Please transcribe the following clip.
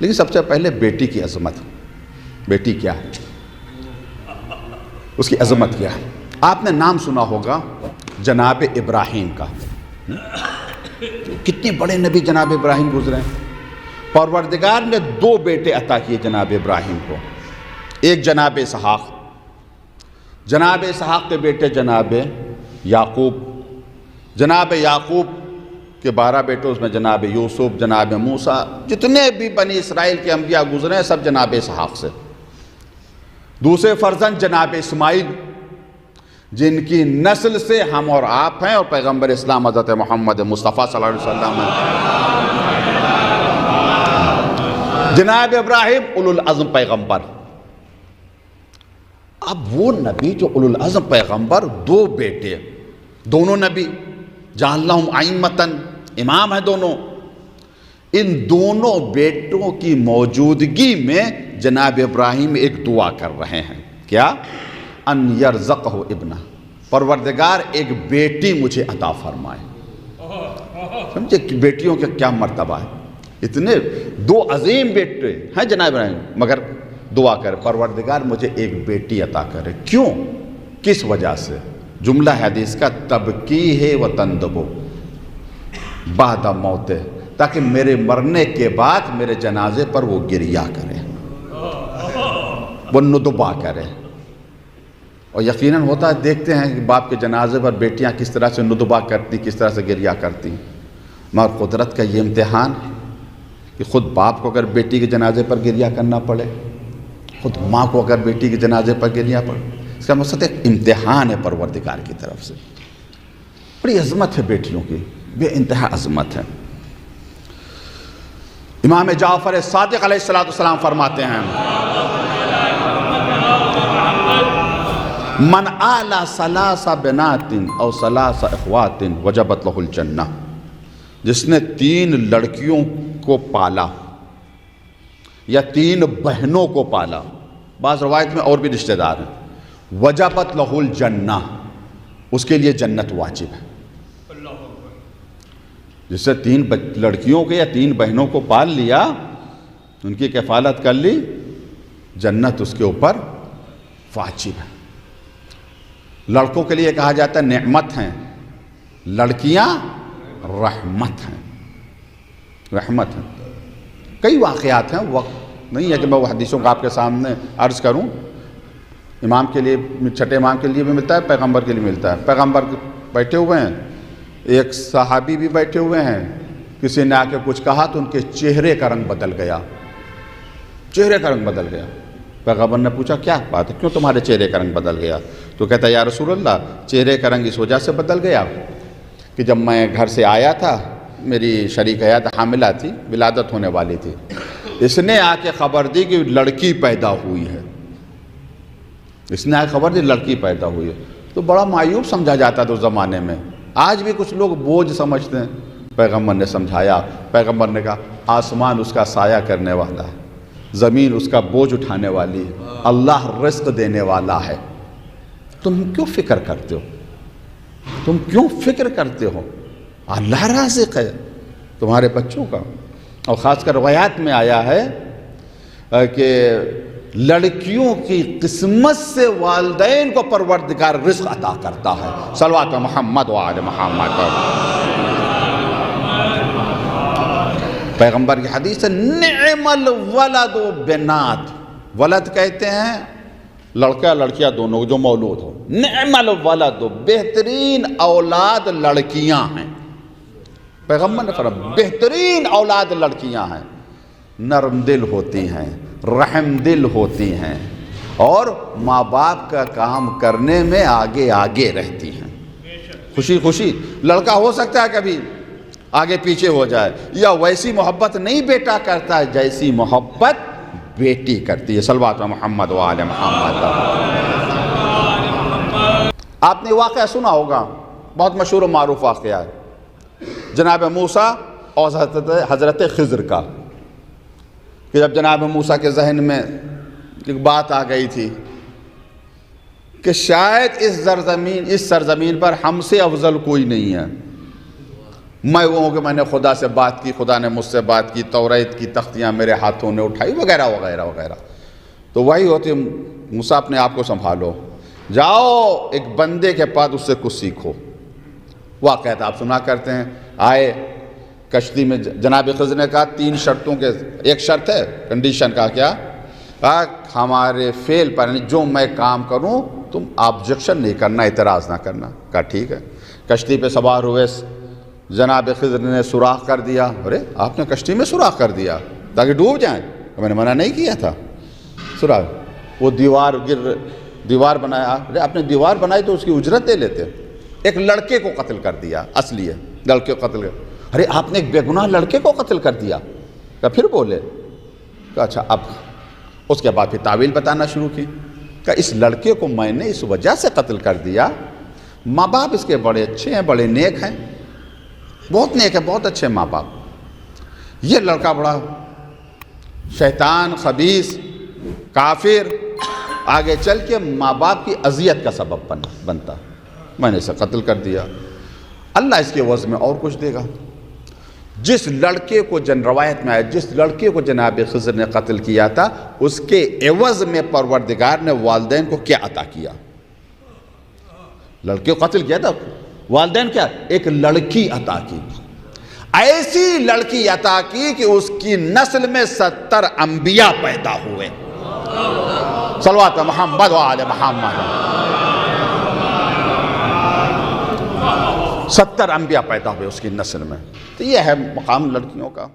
لیکن سب سے پہلے بیٹی کی عظمت. بیٹی کیا ہے, اس کی عظمت کیا ہے؟ آپ نے نام سنا ہوگا جناب ابراہیم کا. کتنے بڑے نبی جناب ابراہیم گزرے ہیں. پروردگار نے 2 بیٹے عطا کیے جناب ابراہیم کو. ایک جناب اسحاق. جناب اسحاق کے بیٹے جناب یعقوب. جناب یعقوب کے 12 بیٹے, اس میں جناب یوسف, جناب موسیٰ, جتنے بھی بنی اسرائیل کے انبیاء گزرے ہیں سب جناب اسحاق سے. دوسرے فرزند جناب اسماعیل, جن کی نسل سے ہم اور آپ ہیں اور پیغمبر اسلام حضرت محمد مصطفیٰ صلی اللہ علیہ وسلم ہیں. جناب ابراہیم اولو العزم پیغمبر. اب وہ نبی جو اولو العزم پیغمبر, 2 بیٹے, دونوں نبی جعلناہم ائمۃ, امام ہیں دونوں. ان دونوں بیٹوں کی موجودگی میں جناب ابراہیم ایک دعا کر رہے ہیں. کیا؟ ان یرزقہ ابنہ, پروردگار ایک بیٹی مجھے عطا فرمائے. سمجھے بیٹیوں کا کیا مرتبہ ہے. اتنے 2 عظیم بیٹے ہیں جناب ابراہیم, مگر دعا کرے پروردگار مجھے ایک بیٹی عطا کرے. کیوں؟ کس وجہ سے؟ جملہ حدیث کا تبکی و تندبو بعد موت, تاکہ میرے مرنے کے بعد میرے جنازے پر وہ گریہ کرے, وہ ندبہ کرے. اور یقیناً ہوتا ہے, دیکھتے ہیں کہ باپ کے جنازے پر بیٹیاں کس طرح سے ندبہ کرتی, کس طرح سے گریہ کرتی. مگر قدرت کا یہ امتحان کہ خود باپ کو اگر بیٹی کے جنازے پر گریہ کرنا پڑے, خود ماں کو اگر بیٹی کے جنازے پر گریہ پڑے, اس کا مقصد ایک امتحان ہے پروردگار کی طرف سے. بڑی عظمت ہے بیٹیوں کی, بے انتہا عظمت ہے. امام جعفر صادق علیہ السلام فرماتے ہیں, من آلا ثلاث بنات او ثلاث اخوات وجبت لہ الجنہ. جس نے 3 لڑکیوں کو پالا یا 3 بہنوں کو پالا, بعض روایت میں اور بھی رشتہ دار ہیں, وجبت لہ الجنہ, اس کے لیے جنت واجب ہے. جس سے 3 لڑکیوں کے یا 3 بہنوں کو پال لیا, ان کی کفالت کر لی, جنت اس کے اوپر واجب ہے. لڑکوں کے لیے کہا جاتا ہے نعمت ہیں, لڑکیاں رحمت ہیں. رحمت ہیں. کئی واقعات ہیں, وقت نہیں ہے کہ میں وہ حدیثوں کو آپ کے سامنے عرض کروں. امام کے لیے, چھٹے امام کے لیے بھی ملتا ہے, پیغمبر کے لیے ملتا ہے. پیغمبر بیٹھے ہوئے ہیں, ایک صحابی بھی بیٹھے ہوئے ہیں, کسی نے آ کے کچھ کہا تو ان کے چہرے کا رنگ بدل گیا. چہرے کا رنگ بدل گیا. پیغمبر نے پوچھا کیا بات ہے, کیوں تمہارے چہرے کا رنگ بدل گیا؟ تو کہتا ہے یا رسول اللہ, چہرے کا رنگ اس وجہ سے بدل گیا کہ جب میں گھر سے آیا تھا, میری شریک حیات حاملہ تھی, ولادت ہونے والی تھی, اس نے آ کے خبر دی کہ لڑکی پیدا ہوئی ہے. اس نے آ کے خبر دی لڑکی پیدا ہوئی ہے, تو بڑا معیوب سمجھا جاتا تھا اس زمانے میں. آج بھی کچھ لوگ بوجھ سمجھتے ہیں. پیغمبر نے سمجھایا. پیغمبر نے کہا آسمان اس کا سایہ کرنے والا ہے, زمین اس کا بوجھ اٹھانے والی ہے, اللہ رزق دینے والا ہے. تم کیوں فکر کرتے ہو؟ تم کیوں فکر کرتے ہو؟ اللہ رازق ہے تمہارے بچوں کا. اور خاص کر روایات میں آیا ہے کہ لڑکیوں کی قسمت سے والدین کو پروردگار رزق عطا کرتا ہے. صلوات محمد و آل محمد. پیغمبر کی حدیث ہے نعم الولد بنات. ولد کہتے ہیں لڑکا لڑکیاں دونوں جو مولود ہو. نعم الولد, بہترین اولاد لڑکیاں ہیں. پیغمبر نے فرمایا بہترین اولاد لڑکیاں ہیں. نرم دل ہوتی ہیں, رحم دل ہوتی ہیں, اور ماں باپ کا کام کرنے میں آگے آگے رہتی ہیں. خوشی خوشی. لڑکا ہو سکتا ہے کبھی آگے پیچھے ہو جائے, یا ویسی محبت نہیں بیٹا کرتا ہے جیسی محبت بیٹی کرتی ہے. صلوات محمد و آل محمد. آپ نے واقعہ سنا ہوگا, بہت مشہور و معروف واقعہ ہے, جناب موسیٰ اور حضرت خضر کا. کہ جب جناب موسیٰ کے ذہن میں ایک بات آ گئی تھی کہ شاید اس سرزمین پر ہم سے افضل کوئی نہیں ہے, میں وہ ہوں کہ میں نے خدا سے بات کی، خدا نے مجھ سے بات کی، توریت کی تختیاں میرے ہاتھوں نے اٹھائی، وغیرہ وغیرہ وغیرہ. تو وہی ہوتی، موسیٰ اپنے آپ کو سنبھالو، جاؤ ایک بندے کے پاس، اس سے کچھ سیکھو. واقعات آپ سنا کرتے ہیں. آئے کشتی میں، جناب خضر نے کہا 3 شرطوں کے، ایک شرط ہے کنڈیشن کا، کیا کہا؟ ہمارے فعل پر، یعنی جو میں کام کروں تم آبجیکشن نہیں کرنا، اعتراض نہ کرنا. کہا ٹھیک ہے. کشتی پہ سوار ہوئے، جناب خضر نے سوراخ کر دیا. ارے آپ نے کشتی میں سوراخ کر دیا تاکہ ڈوب جائیں؟ میں نے منع نہیں کیا تھا. سوراخ، وہ دیوار بنایا. ارے آپ نے دیوار بنائی تو اس کی اجرت دے لیتے. ایک لڑکے کو قتل کر دیا، اصلی ہے لڑکے کو قتل کر. ارے آپ نے ایک بے گناہ لڑکے کو قتل کر دیا. کہ پھر بولے. کہ اچھا، اب اس کے بعد پھر تعویل بتانا شروع کی. کہ اس لڑکے کو میں نے اس وجہ سے قتل کر دیا، ماں باپ اس کے بڑے اچھے ہیں، بڑے نیک ہیں، بہت نیک ہے، بہت اچھے ماں باپ. یہ لڑکا بڑا شیطان، خبیث، کافر، آگے چل کے ماں باپ کی اذیت کا سبب بنتا. میں نے اسے قتل کر دیا. اللہ اس کے عوض میں اور کچھ دے گا. جس لڑکے کو، روایت میں آیا، جس لڑکے کو جناب خضر نے قتل کیا تھا، اس کے عوض میں پروردگار نے والدین کو کیا عطا کیا؟ لڑکے کو قتل کیا تھا، والدین کیا؟ ایک لڑکی عطا کی. ایسی لڑکی عطا کی کہ اس کی نسل میں 70 انبیاء پیدا ہوئے. صلوات محمد و آل محمد. 70 انبیاء پیدا ہوئے اس کی نسل میں. تو یہ ہے مقام لڑکیوں کا.